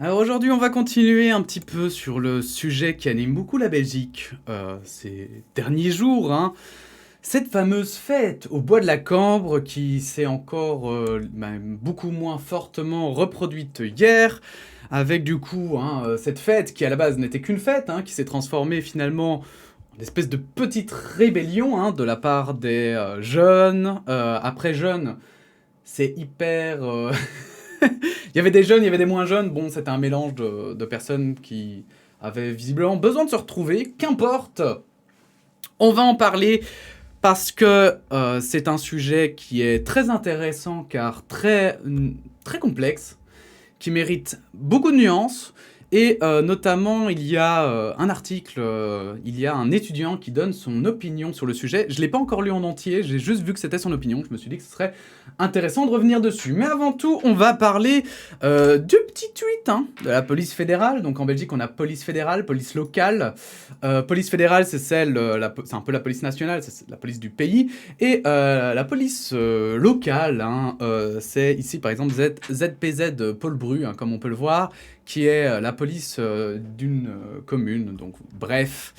Alors aujourd'hui, on va continuer un petit peu sur le sujet qui anime beaucoup la Belgique ces derniers jours, hein. Cette fameuse fête au bois de la Cambre qui s'est encore beaucoup moins fortement reproduite hier, avec du coup cette fête qui à la base n'était qu'une fête, hein, qui s'est transformée finalement en espèce de petite rébellion de la part des jeunes. Après jeunes, c'est hyper... il y avait des jeunes, il y avait des moins jeunes. Bon, c'était un mélange de personnes qui avaient visiblement besoin de se retrouver. Qu'importe, on va en parler parce que c'est un sujet qui est très intéressant car très complexe, qui mérite beaucoup de nuances. Et notamment, il y a un article, il y a un étudiant qui donne son opinion sur le sujet. Je ne l'ai pas encore lu en entier, j'ai juste vu que c'était son opinion. Je me suis dit que ce serait intéressant de revenir dessus. Mais avant tout, on va parler du petit tweet de la police fédérale. Donc en Belgique, on a police fédérale, police locale. Police fédérale, c'est c'est un peu la police nationale, c'est la police du pays. Et la police locale, c'est ici par exemple ZPZ Paul Bru, comme on peut le voir, qui est la police d'une commune. Donc bref,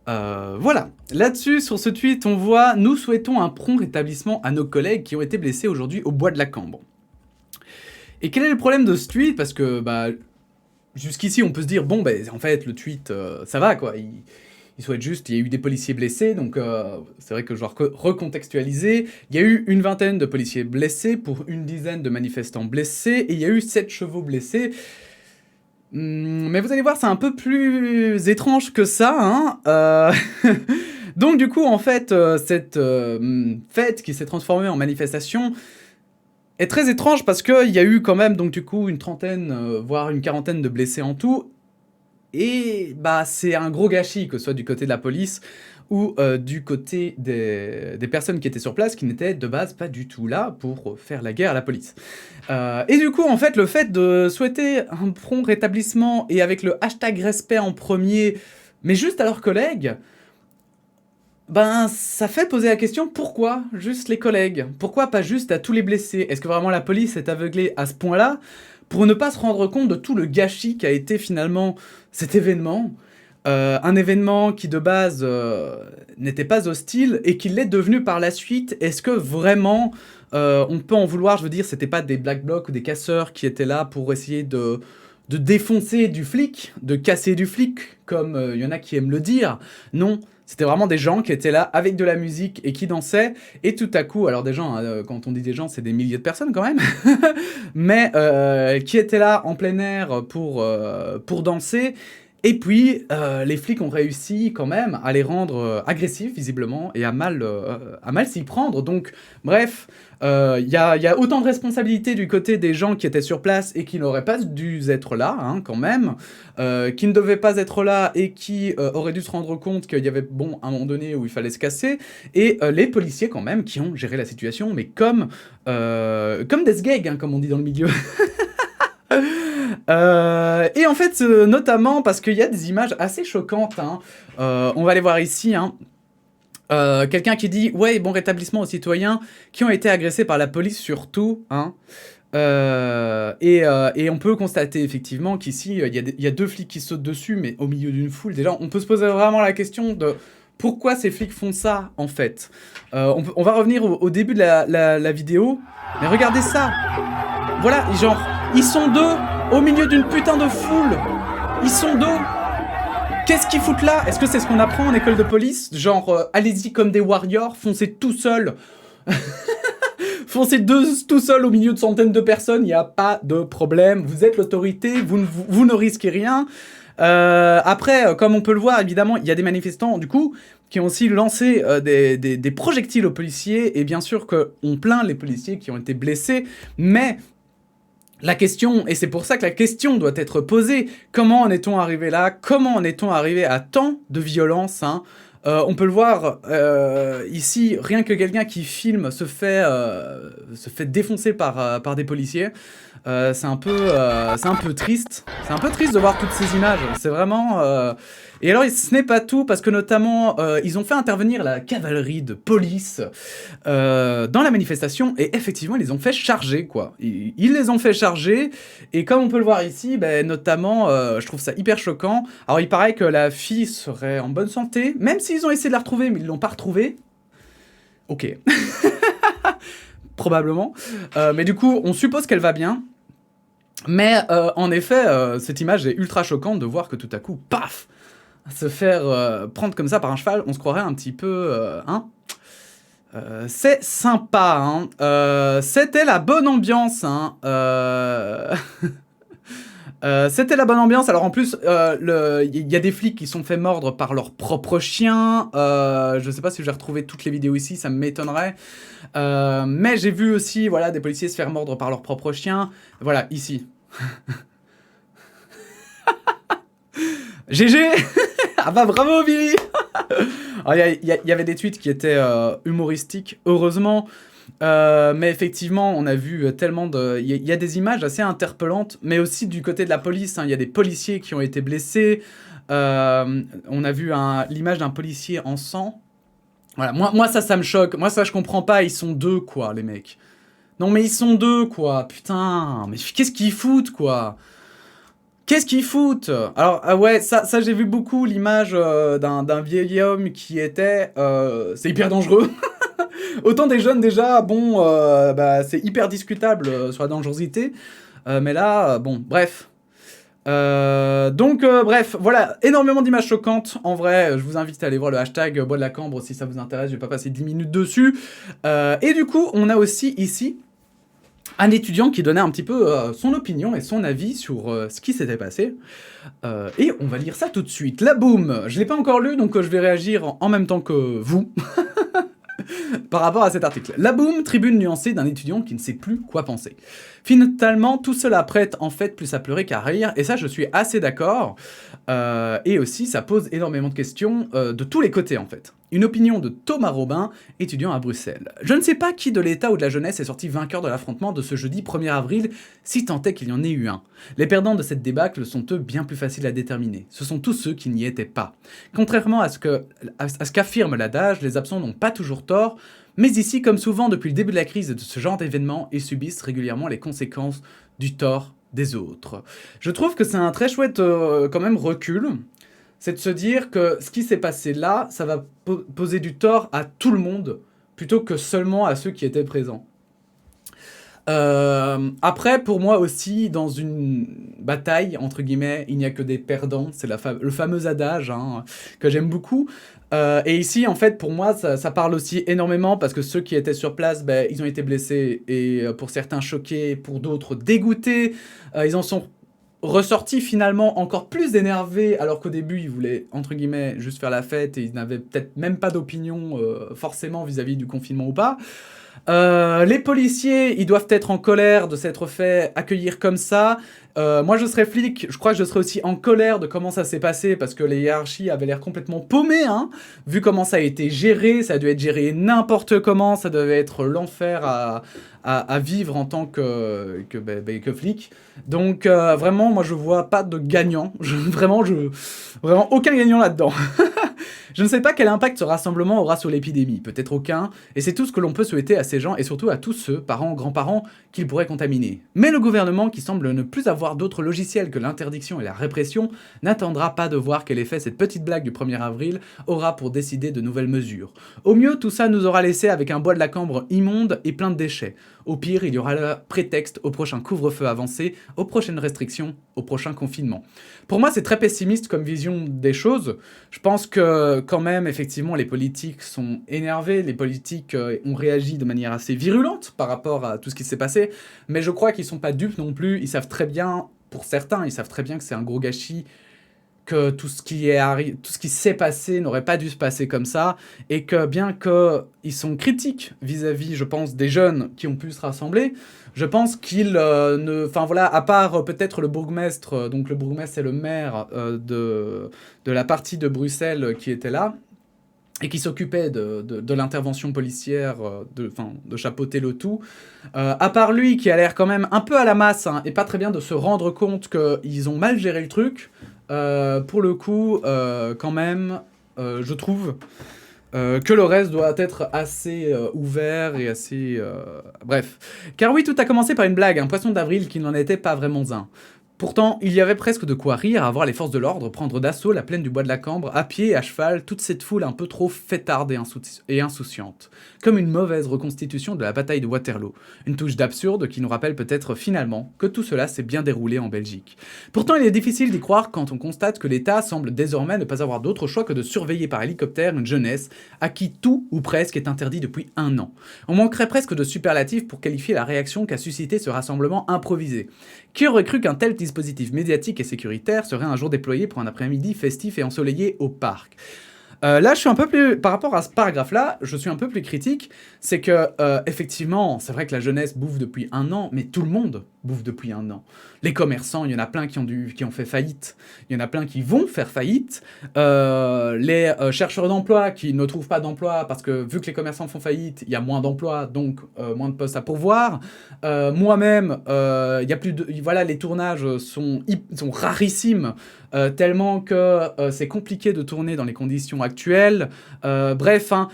voilà. Là-dessus, sur ce tweet, on voit « Nous souhaitons un prompt rétablissement à nos collègues qui ont été blessés aujourd'hui au bois de la Cambre ». Et quel est le problème de ce tweet? Parce que jusqu'ici, on peut se dire, bon, en fait, le tweet, ça va, quoi. Il souhaite juste, il y a eu des policiers blessés, donc c'est vrai que je dois recontextualiser. Il y a eu une vingtaine de policiers blessés pour une dizaine de manifestants blessés, et il y a eu 7 chevaux blessés. Mais vous allez voir, c'est un peu plus étrange que ça, Donc du coup, en fait, cette fête qui s'est transformée en manifestation est très étrange parce qu'il y a eu quand même, donc du coup, une trentaine, voire une quarantaine de blessés en tout. Et c'est un gros gâchis, que ce soit du côté de la police ou du côté des personnes qui étaient sur place, qui n'étaient de base pas du tout là pour faire la guerre à la police. Et du coup, en fait, le fait de souhaiter un prompt rétablissement et avec le hashtag respect en premier, mais juste à leurs collègues, ça fait poser la question, pourquoi juste les collègues? Pourquoi pas juste à tous les blessés? Est-ce que vraiment la police est aveuglée à ce point-là pour ne pas se rendre compte de tout le gâchis qu'a été finalement cet événement? Un événement qui de base n'était pas hostile et qui l'est devenu par la suite. Est-ce que vraiment on peut en vouloir? Je veux dire, c'était pas des black blocs ou des casseurs qui étaient là pour essayer de défoncer du flic, de casser du flic, comme il y en a qui aiment le dire. Non, c'était vraiment des gens qui étaient là avec de la musique et qui dansaient. Et tout à coup, alors des gens, quand on dit des gens, c'est des milliers de personnes quand même, mais qui étaient là en plein air pour danser. Et puis, les flics ont réussi quand même à les rendre agressifs, visiblement, et à mal s'y prendre. Donc, bref, il y a autant de responsabilités du côté des gens qui étaient sur place et qui n'auraient pas dû être là, quand même, qui ne devaient pas être là et qui auraient dû se rendre compte qu'il y avait, un moment donné où il fallait se casser, et les policiers, quand même, qui ont géré la situation, mais comme des sgegs, comme on dit dans le milieu. Et en fait, notamment parce qu'il y a des images assez choquantes. On va les voir ici. Quelqu'un qui dit « Ouais, bon rétablissement aux citoyens qui ont été agressés par la police surtout. » Et on peut constater effectivement qu'ici, il y a 2 flics qui sautent dessus, mais au milieu d'une foule. Déjà, on peut se poser vraiment la question de pourquoi ces flics font ça, en fait. On va revenir au début de la vidéo. Mais regardez ça. Voilà, genre, ils sont 2 au milieu d'une putain de foule. Ils sont 2. Qu'est-ce qu'ils foutent là? Est-ce que c'est ce qu'on apprend en école de police? Genre, allez-y comme des warriors, foncez tout seul. Foncez tout seul au milieu de centaines de personnes, il n'y a pas de problème. Vous êtes l'autorité, vous ne risquez rien. Après, comme on peut le voir, évidemment, il y a des manifestants, du coup, qui ont aussi lancé des projectiles aux policiers. Et bien sûr qu'on plaint les policiers qui ont été blessés, mais la question, et c'est pour ça que la question doit être posée, comment en est-on arrivé là? Comment en est-on arrivé à tant de violence? On peut le voir ici, rien que quelqu'un qui filme se fait défoncer par des policiers. C'est un peu triste. C'est un peu triste de voir toutes ces images. C'est vraiment... Et alors, ce n'est pas tout, parce que notamment, ils ont fait intervenir la cavalerie de police dans la manifestation, et effectivement, ils les ont fait charger, quoi. Ils les ont fait charger, et comme on peut le voir ici, ben, notamment, je trouve ça hyper choquant. Alors, il paraît que la fille serait en bonne santé, même s'ils ont essayé de la retrouver, mais ils l'ont pas retrouvée. Ok. Probablement. Mais du coup, on suppose qu'elle va bien. Mais en effet, cette image est ultra choquante de voir que tout à coup, paf, se faire prendre comme ça par un cheval, on se croirait un petit peu... hein. C'est sympa, hein. C'était la bonne ambiance, hein. C'était la bonne ambiance. Alors en plus, il y a des flics qui sont fait mordre par leur propre chien. Je sais pas si je vais retrouver toutes les vidéos ici, ça m'étonnerait. Mais j'ai vu aussi, voilà, des policiers se faire mordre par leur propre chien. Voilà, ici. GG. Ah bah bravo Billy. Il y avait des tweets qui étaient humoristiques, heureusement. Mais effectivement, on a vu tellement de... Il y a des images assez interpellantes, mais aussi du côté de la police. Hein. Il y a des policiers qui ont été blessés. On a vu l'image d'un policier en sang. Voilà, moi ça me choque. Moi ça, je comprends pas. Ils sont deux, quoi, les mecs. Non, mais ils sont deux, quoi. Putain, mais qu'est-ce qu'ils foutent, quoi? Qu'est-ce qu'ils foutent? Alors, ah ouais, ça j'ai vu beaucoup l'image d'un vieil homme qui était... c'est hyper dangereux. Autant des jeunes, déjà, bon, bah, c'est hyper discutable sur la dangerosité. Mais là, bon, bref. Bref, voilà, énormément d'images choquantes. En vrai, je vous invite à aller voir le hashtag Bois de la Cambre si ça vous intéresse. Je vais pas passer 10 minutes dessus. Et du coup, on a aussi ici un étudiant qui donnait un petit peu son opinion et son avis sur ce qui s'était passé. Et on va lire ça tout de suite. La boum, je l'ai pas encore lu, donc je vais réagir en même temps que vous. Par rapport à cet article. La boum, tribune nuancée d'un étudiant qui ne sait plus quoi penser. Finalement, tout cela prête en fait plus à pleurer qu'à rire, et ça je suis assez d'accord. Et aussi, ça pose énormément de questions de tous les côtés en fait. Une opinion de Thomas Robin, étudiant à Bruxelles. Je ne sais pas qui de l'État ou de la jeunesse est sorti vainqueur de l'affrontement de ce jeudi 1er avril, si tant est qu'il y en ait eu un. Les perdants de cette débâcle sont eux bien plus faciles à déterminer. Ce sont tous ceux qui n'y étaient pas. Contrairement à ce qu'affirme l'adage, les absents n'ont pas toujours tort, mais ici, comme souvent depuis le début de la crise et de ce genre d'événements, ils subissent régulièrement les conséquences du tort des autres. Je trouve que c'est un très chouette quand même recul. C'est de se dire que ce qui s'est passé là, ça va poser du tort à tout le monde, plutôt que seulement à ceux qui étaient présents. Après, pour moi aussi, dans une bataille, entre guillemets, il n'y a que des perdants. C'est le fameux adage hein, que j'aime beaucoup. Et ici, en fait, pour moi, ça parle aussi énormément parce que ceux qui étaient sur place, ben, ils ont été blessés et pour certains choqués, pour d'autres dégoûtés. Ils en sont ressortis finalement encore plus énervés alors qu'au début, ils voulaient, entre guillemets, juste faire la fête et ils n'avaient peut-être même pas d'opinion forcément vis-à-vis du confinement ou pas. Les policiers, ils doivent être en colère de s'être fait accueillir comme ça. Moi, je serais flic, je crois que je serais aussi en colère de comment ça s'est passé parce que les hiérarchies avaient l'air complètement paumées, hein. Vu comment ça a été géré, ça a dû être géré n'importe comment, ça devait être l'enfer à vivre en tant que flic. Donc, vraiment, moi, je vois pas de gagnant. Vraiment aucun gagnant là-dedans. Je ne sais pas quel impact ce rassemblement aura sur l'épidémie, peut-être aucun, et c'est tout ce que l'on peut souhaiter à ces gens et surtout à tous ceux, parents, grands-parents, qu'ils pourraient contaminer. Mais le gouvernement, qui semble ne plus avoir d'autre logiciel que l'interdiction et la répression, n'attendra pas de voir quel effet cette petite blague du 1er avril aura pour décider de nouvelles mesures. Au mieux, tout ça nous aura laissé avec un bois de la Cambre immonde et plein de déchets. Au pire, il y aura le prétexte au prochain couvre-feu avancé, aux prochaines restrictions, au prochain confinement. Pour moi, c'est très pessimiste comme vision des choses. Je pense que, quand même, effectivement, les politiques sont énervés, les politiques ont réagi de manière assez virulente par rapport à tout ce qui s'est passé, mais je crois qu'ils sont pas dupes non plus, ils savent très bien, pour certains, ils savent très bien que c'est un gros gâchis, que tout ce qui s'est passé n'aurait pas dû se passer comme ça, et que bien qu'ils sont critiques vis-à-vis, je pense, des jeunes qui ont pu se rassembler, je pense qu'ils ne... Enfin voilà, à part peut-être le bourgmestre, donc le bourgmestre c'est le maire de la partie de Bruxelles qui était là, et qui s'occupait de l'intervention policière, de chapeauter le tout. À part lui, qui a l'air quand même un peu à la masse, hein, et pas très bien de se rendre compte qu'ils ont mal géré le truc, pour le coup, quand même, je trouve que le reste doit être assez ouvert et assez... Bref. Car oui, tout a commencé par une blague, un poisson d'avril qui n'en était pas vraiment un. Pourtant, il y avait presque de quoi rire à voir les forces de l'ordre prendre d'assaut la plaine du bois de la Cambre, à pied et à cheval, toute cette foule un peu trop fêtarde et insouciante. Comme une mauvaise reconstitution de la bataille de Waterloo. Une touche d'absurde qui nous rappelle peut-être finalement que tout cela s'est bien déroulé en Belgique. Pourtant, il est difficile d'y croire quand on constate que l'État semble désormais ne pas avoir d'autre choix que de surveiller par hélicoptère une jeunesse à qui tout ou presque est interdit depuis 1 an. On manquerait presque de superlatifs pour qualifier la réaction qu'a suscité ce rassemblement improvisé. Qui aurait cru qu'un tel dispositif médiatique et sécuritaire serait un jour déployé pour un après-midi festif et ensoleillé au parc? Là, je suis un peu plus... Par rapport à ce paragraphe-là, je suis un peu plus critique. C'est que, effectivement, c'est vrai que la jeunesse bouffe depuis 1 an, mais tout le monde bouffe depuis 1 an. Les commerçants, il y en a plein qui ont fait faillite. Il y en a plein qui vont faire faillite. Les chercheurs d'emploi qui ne trouvent pas d'emploi parce que, vu que les commerçants font faillite, il y a moins d'emplois, donc moins de postes à pourvoir. Moi-même, il y a plus de... Voilà, les tournages sont rarissimes. Tellement que c'est compliqué de tourner dans les conditions actuelles. Bref, hein.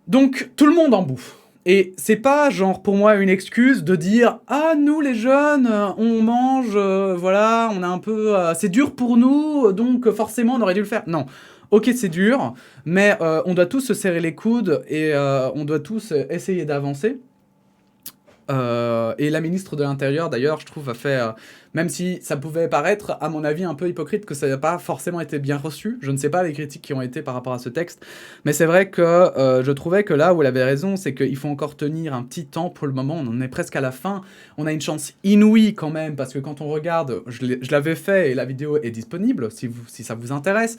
Donc tout le monde en bouffe. Et c'est pas genre pour moi une excuse de dire ah nous les jeunes on mange voilà on a un peu c'est dur pour nous donc forcément on aurait dû le faire. Non. Ok, c'est dur, mais on doit tous se serrer les coudes et on doit tous essayer d'avancer. Et la ministre de l'Intérieur, d'ailleurs, je trouve, a fait, même si ça pouvait paraître, à mon avis, un peu hypocrite, que ça n'a pas forcément été bien reçu. Je ne sais pas les critiques qui ont été par rapport à ce texte, mais c'est vrai que je trouvais que là où elle avait raison, c'est qu'il faut encore tenir un petit temps pour le moment. On en est presque à la fin. On a une chance inouïe quand même, parce que quand on regarde, je l'avais fait et la vidéo est disponible si ça vous intéresse.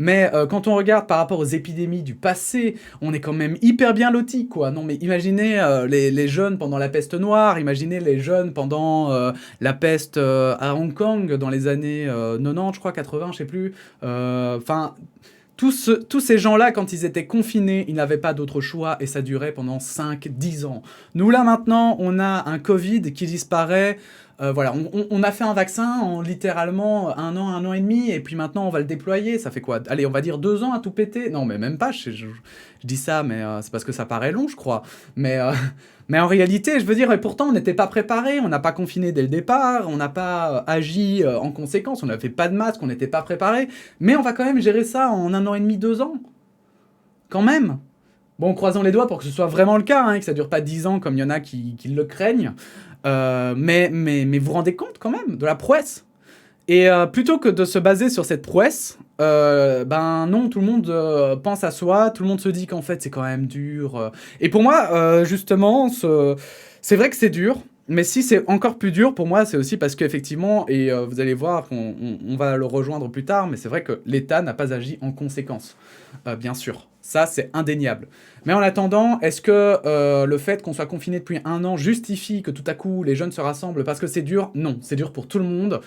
Mais quand on regarde par rapport aux épidémies du passé, on est quand même hyper bien lotis, quoi. Non, mais imaginez les jeunes pendant la peste noire, imaginez les jeunes pendant la peste à Hong Kong dans les années 90, je crois, 80, je sais plus. Enfin... tous ces gens-là, quand ils étaient confinés, ils n'avaient pas d'autre choix et ça durait pendant 5-10 ans. Nous, là, maintenant, on a un Covid qui disparaît. Voilà, on a fait un vaccin en littéralement 1 an et demi, et puis maintenant on va le déployer. Ça fait quoi? Allez, on va dire 2 ans à tout péter? Non, mais même pas, je dis ça, mais c'est parce que ça paraît long, je crois. Mais, mais en réalité, je veux dire, et pourtant on n'était pas préparé, on n'a pas confiné dès le départ, on n'a pas agi en conséquence, on n'avait pas de masque, on n'était pas préparé, mais on va quand même gérer ça en 1 an et demi, 2 ans. Quand même. Bon, croisons les doigts pour que ce soit vraiment le cas, hein, que ça dure pas 10 ans comme il y en a qui le craignent. Mais vous vous rendez compte quand même de la prouesse. Et plutôt que de se baser sur cette prouesse, ben non, tout le monde pense à soi, tout le monde se dit qu'en fait c'est quand même dur. Et pour moi, justement, c'est vrai que c'est dur, mais si c'est encore plus dur, pour moi, c'est aussi parce qu'effectivement, et vous allez voir qu'on va le rejoindre plus tard, mais c'est vrai que l'État n'a pas agi en conséquence, bien sûr. Ça, c'est indéniable. Mais en attendant, est-ce que le fait qu'on soit confiné depuis 1 an justifie que tout à coup les jeunes se rassemblent parce que c'est dur? Non, c'est dur pour tout le monde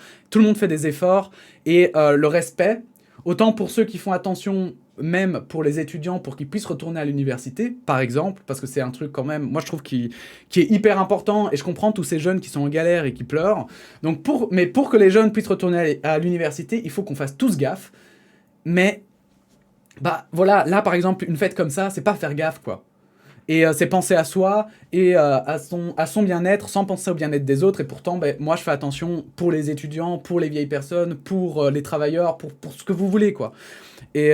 fait des efforts, et le respect, autant pour ceux qui font attention, même pour les étudiants, pour qu'ils puissent retourner à l'université, par exemple, parce que c'est un truc quand même, moi je trouve qui est hyper important, et je comprends tous ces jeunes qui sont en galère et qui pleurent. Donc mais pour que les jeunes puissent retourner à l'université, il faut qu'on fasse tous gaffe, mais... Bah voilà, là par exemple, une fête comme ça, c'est pas faire gaffe, quoi. Et c'est penser à soi et à son bien-être sans penser au bien-être des autres. Et pourtant, ben, moi je fais attention pour les étudiants, pour les vieilles personnes, pour les travailleurs, pour ce que vous voulez, quoi. Et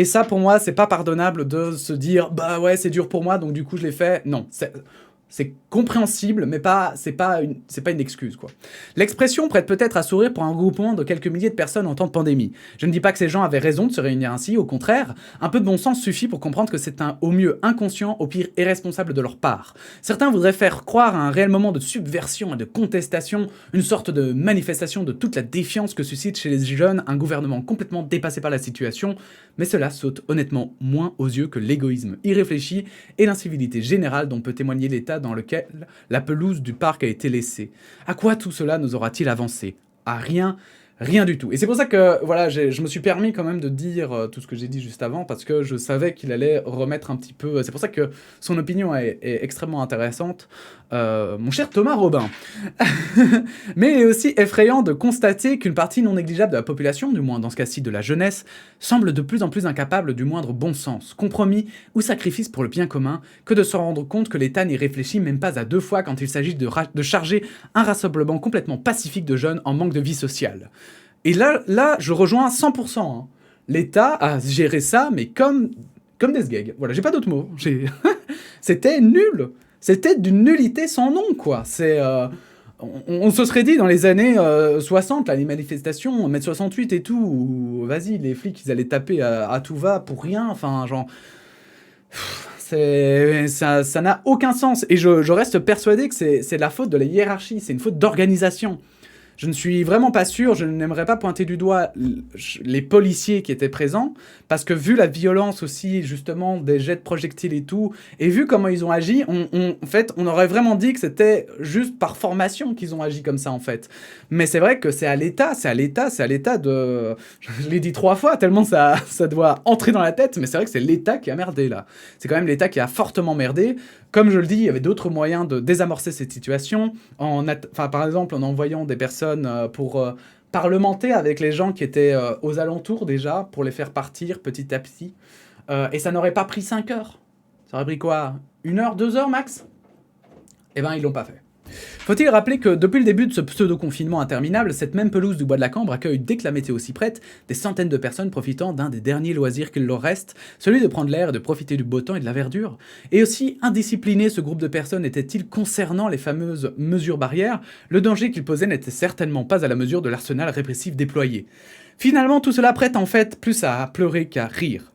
ça pour moi, c'est pas pardonnable de se dire bah ouais, c'est dur pour moi, donc du coup je l'ai fait. Non, c'est compréhensible, mais c'est pas une excuse, quoi. L'expression prête peut-être à sourire pour un groupement de quelques milliers de personnes en temps de pandémie. Je ne dis pas que ces gens avaient raison de se réunir ainsi, au contraire, un peu de bon sens suffit pour comprendre que c'est au mieux inconscient, au pire irresponsable de leur part. Certains voudraient faire croire à un réel moment de subversion et de contestation, une sorte de manifestation de toute la défiance que suscite chez les jeunes un gouvernement complètement dépassé par la situation, mais cela saute honnêtement moins aux yeux que l'égoïsme irréfléchi et l'incivilité générale dont peut témoigner l'état dans lequel la pelouse du parc a été laissée. À quoi tout cela nous aura-t-il avancé? À rien. Rien du tout. Et c'est pour ça que voilà, je me suis permis quand même de dire tout ce que j'ai dit juste avant, parce que je savais qu'il allait remettre un petit peu... C'est pour ça que son opinion est extrêmement intéressante. Mon cher Thomas Robin. Mais il est aussi effrayant de constater qu'une partie non négligeable de la population, du moins dans ce cas-ci de la jeunesse, semble de plus en plus incapable du moindre bon sens, compromis ou sacrifice pour le bien commun, que de se rendre compte que l'État n'y réfléchit même pas à deux fois quand il s'agit de charger un rassemblement complètement pacifique de jeunes en manque de vie sociale. Et là je rejoins à 100%. Hein. L'État a géré ça, mais comme des sgegs. Voilà, j'ai pas d'autres mots. C'était nul. C'était d'une nullité sans nom, quoi. On se serait dit dans les années 60, là, les manifestations, mai 68 et tout, où vas-y, les flics, ils allaient taper à tout va pour rien. Enfin, genre... Ça n'a aucun sens. Et je reste persuadé que c'est la faute de la hiérarchie, c'est une faute d'organisation. Je ne suis vraiment pas sûr, je n'aimerais pas pointer du doigt les policiers qui étaient présents, parce que vu la violence aussi, justement, des jets de projectiles et tout, et vu comment ils ont agi, en fait, on aurait vraiment dit que c'était juste par formation qu'ils ont agi comme ça, en fait. Mais c'est vrai que c'est à l'État de... Je l'ai dit 3 fois, tellement ça doit entrer dans la tête, mais c'est vrai que c'est l'État qui a merdé, là. C'est quand même l'État qui a fortement merdé. Comme je le dis, il y avait d'autres moyens de désamorcer cette situation, par exemple en envoyant des personnes pour parlementer avec les gens qui étaient aux alentours déjà, pour les faire partir petit à petit. Et ça n'aurait pas pris 5 heures. Ça aurait pris quoi, 1 heure, 2 heures max? Eh ben, ils l'ont pas fait. Faut-il rappeler que depuis le début de ce pseudo-confinement interminable, cette même pelouse du Bois de la Cambre accueille, dès que la météo s'y prête, des centaines de personnes profitant d'un des derniers loisirs qu'il leur reste, celui de prendre l'air et de profiter du beau temps et de la verdure. Et aussi indiscipliné ce groupe de personnes était-il concernant les fameuses mesures barrières, le danger qu'il posait n'était certainement pas à la mesure de l'arsenal répressif déployé. Finalement, tout cela prête en fait plus à pleurer qu'à rire.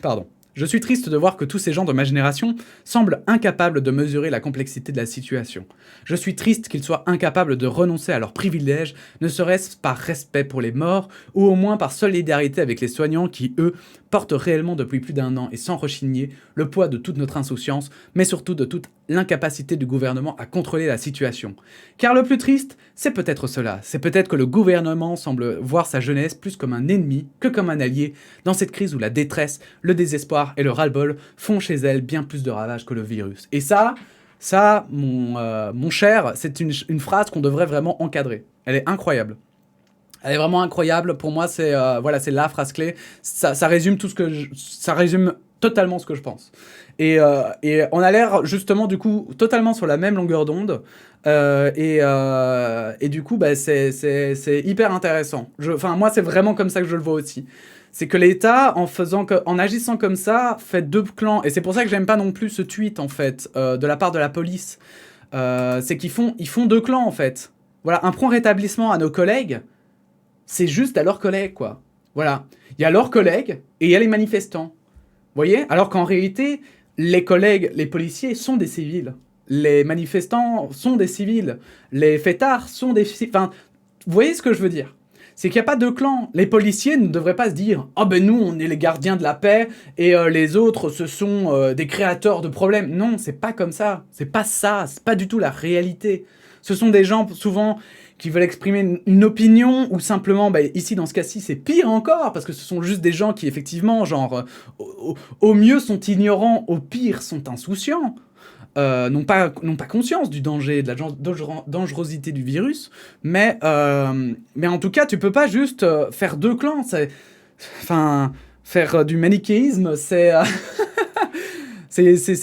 Pardon. Je suis triste de voir que tous ces gens de ma génération semblent incapables de mesurer la complexité de la situation. Je suis triste qu'ils soient incapables de renoncer à leurs privilèges, ne serait-ce par respect pour les morts, ou au moins par solidarité avec les soignants qui, eux, portent réellement depuis plus d'1 an et sans rechigner le poids de toute notre insouciance, mais surtout de toute l'incapacité du gouvernement à contrôler la situation. Car le plus triste, c'est peut-être cela. C'est peut-être que le gouvernement semble voir sa jeunesse plus comme un ennemi que comme un allié, dans cette crise où la détresse, le désespoir et le ras-le-bol font chez elle bien plus de ravages que le virus. Et ça, mon cher, c'est une phrase qu'on devrait vraiment encadrer. Elle est incroyable. Elle est vraiment incroyable. Pour moi, c'est la phrase clé. Ça résume ça résume totalement ce que je pense. Et on a l'air justement du coup totalement sur la même longueur d'onde. Et du coup, c'est hyper intéressant. Moi, c'est vraiment comme ça que je le vois aussi. C'est que l'État, en agissant comme ça, fait 2 clans. Et c'est pour ça que j'aime pas non plus ce tweet, en fait, de la part de la police. C'est qu'ils font 2 clans, en fait. Voilà, un prompt rétablissement à nos collègues, c'est juste à leurs collègues, quoi. Voilà. Il y a leurs collègues et il y a les manifestants. Vous voyez? Alors qu'en réalité, les collègues, les policiers sont des civils. Les manifestants sont des civils. Les fêtards sont des civils. Enfin, vous voyez ce que je veux dire? C'est qu'il n'y a pas de clan. Les policiers ne devraient pas se dire « Ah ben nous, on est les gardiens de la paix et les autres, ce sont des créateurs de problèmes. » Non, c'est pas comme ça. C'est pas ça. C'est pas du tout la réalité. Ce sont des gens, souvent, qui veulent exprimer une opinion ou simplement, ici, dans ce cas-ci, c'est pire encore parce que ce sont juste des gens qui, effectivement, genre, au mieux sont ignorants, au pire sont insouciants. N'ont pas conscience du danger, de la dangerosité du virus, mais en tout cas, tu peux pas juste faire 2 clans. Faire du manichéisme, c'est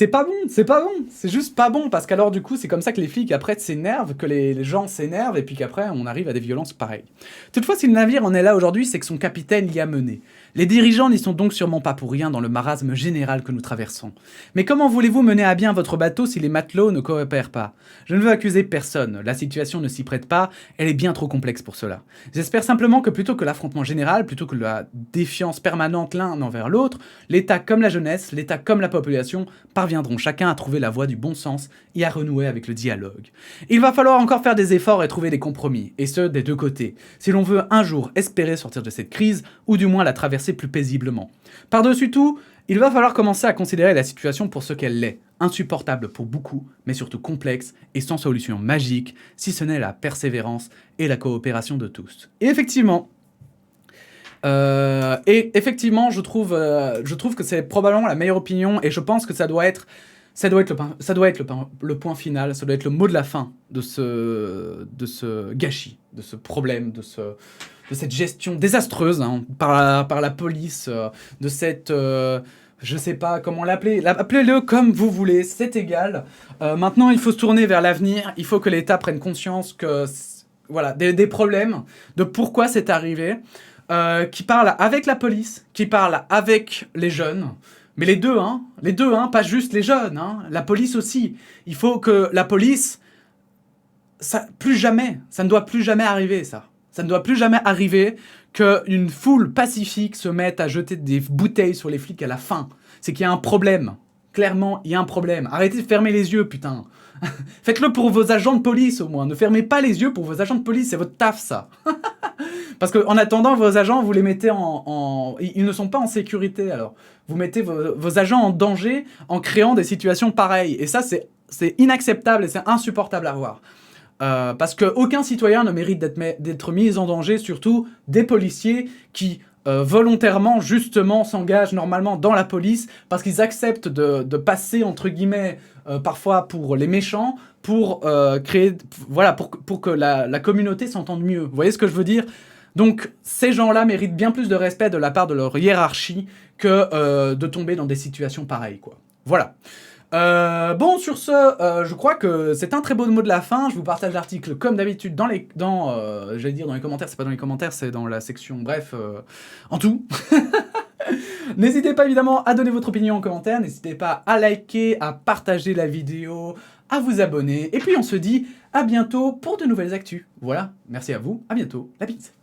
pas bon, c'est juste pas bon, parce qu'alors du coup, c'est comme ça que les flics après s'énervent, que les gens s'énervent, et puis qu'après, on arrive à des violences pareilles. Toutefois, si le navire en est là aujourd'hui, c'est que son capitaine l'y a mené. Les dirigeants n'y sont donc sûrement pas pour rien dans le marasme général que nous traversons. Mais comment voulez-vous mener à bien votre bateau si les matelots ne coopèrent pas? Je ne veux accuser personne, la situation ne s'y prête pas, elle est bien trop complexe pour cela. J'espère simplement que plutôt que l'affrontement général, plutôt que la défiance permanente l'un envers l'autre, l'État comme la jeunesse, l'État comme la population parviendront chacun à trouver la voie du bon sens et à renouer avec le dialogue. Il va falloir encore faire des efforts et trouver des compromis, et ce, des 2 côtés, si l'on veut un jour espérer sortir de cette crise, ou du moins la traverser plus paisiblement. Par-dessus tout, il va falloir commencer à considérer la situation pour ce qu'elle est, insupportable pour beaucoup, mais surtout complexe et sans solution magique, si ce n'est la persévérance et la coopération de tous. Et effectivement, je trouve que c'est probablement la meilleure opinion, et je pense que ça doit être le point final, ça doit être le mot de la fin de ce gâchis, de ce problème, de cette gestion désastreuse hein, par la police, de cette... je sais pas comment l'appeler, appelez-le comme vous voulez, c'est égal. Maintenant, il faut se tourner vers l'avenir, il faut que l'État prenne conscience que, voilà, des problèmes, de pourquoi c'est arrivé, qui parle avec la police, qui parle avec les jeunes, mais les deux, pas juste les jeunes, hein, la police aussi. Il faut que la police, ça ne doit plus jamais arriver, ça. Ça ne doit plus jamais arriver qu'une foule pacifique se mette à jeter des bouteilles sur les flics à la fin. C'est qu'il y a un problème. Clairement, il y a un problème. Arrêtez de fermer les yeux, putain. Faites-le pour vos agents de police, au moins. Ne fermez pas les yeux pour vos agents de police, c'est votre taf, ça. Parce qu'en attendant, vos agents, vous les mettez Ils ne sont pas en sécurité, alors. Vous mettez vos agents en danger en créant des situations pareilles. Et ça, c'est inacceptable et c'est insupportable à voir. Parce qu'aucun citoyen ne mérite d'être mis en danger, surtout des policiers qui volontairement, justement, s'engagent normalement dans la police parce qu'ils acceptent de passer, entre guillemets, parfois pour les méchants, pour créer, voilà, pour que la communauté s'entende mieux. Vous voyez ce que je veux dire ? Donc, ces gens-là méritent bien plus de respect de la part de leur hiérarchie que de tomber dans des situations pareilles, quoi. Voilà. Bon, sur ce, je crois que c'est un très beau mot de la fin. Je vous partage l'article comme d'habitude j'allais dire dans les commentaires, c'est pas dans les commentaires, c'est dans la section, bref, en tout. N'hésitez pas évidemment à donner votre opinion en commentaire, n'hésitez pas à liker, à partager la vidéo, à vous abonner, et puis on se dit à bientôt pour de nouvelles actus. Voilà, merci à vous, à bientôt, la bise.